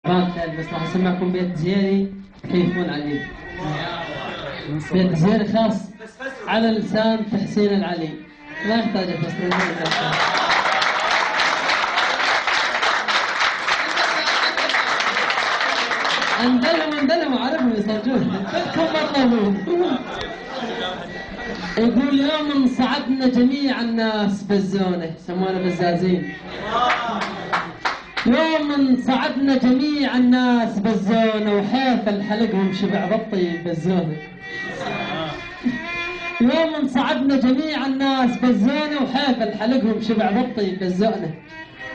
بس راح اسمعكم بيت زيري تكيفون عليه. بيت زيري خاص على لسان تحسين العلي، ما يحتاج تفسرون. اندلهم اعرفهم يصرجون كلكم مطلوبون. يقول يوم صعدنا جميع الناس بزونه، يسمونه بزازين. يوم صعدنا جميع الناس بزونه وحيفل حلقهم شبع بالطيب بزونه. يوم صعدنا جميع الناس بزونه وحيفل حلقهم شبع بالطيب بزونه.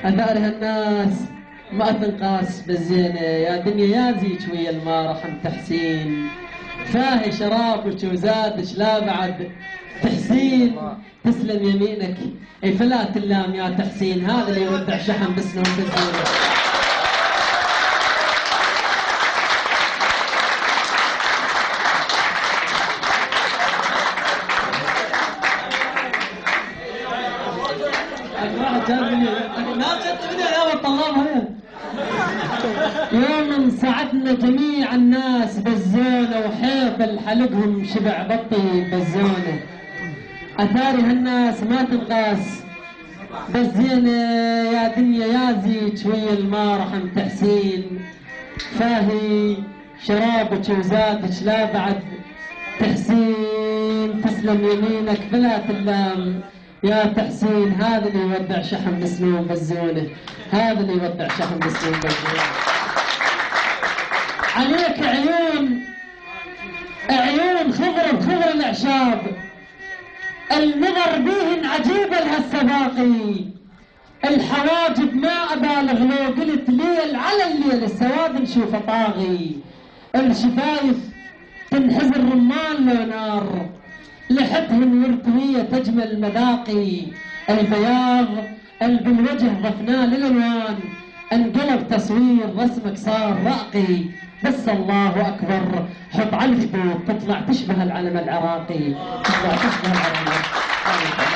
أثار هالناس ما تنقاس بالزينة، يا دنيا يا زيك ويا المارحم تحسين. فاهي شرابك وزادك لا بعد تحسين. تسلم يمينك اي فلا تلام يا تحسين، هذا اللي يودع شحن بسنون بالزينة. يوم صعدنا جميع الناس بالزونة وحيفل حلقهم شبع بالطيب بالزونة. أثاري هالناس ما تنقاس بالزينة، يا دنيا يا زيك ويا المارحم تحسين. فاهي شرابك وزادك لا بعد تحسين. تسلم يمينك بلا تلام يا تحسين، هذا اللي يودع شحن بسنون بالزونه، هذا اللي يودع شحن بسنون بالزونه. عليك عيون خضر بخضر الاعشاب، النظر بيهن عجيبه لهالسباقي. الحواجب ما ابالغ لو قلت ليل على الليل السواد نشوفه طاغي. الشفايف تنحزر رمان لو نار، لحتهن ورتوية تجمل المذاقي. البياض بالوجه ضفناه للالوان، انقلب تصوير رسمك صار راقي. بس الله اكبر حط على الخدود تطلع تشبه العلم العراقي، تطلع تشبه العلم العراقي.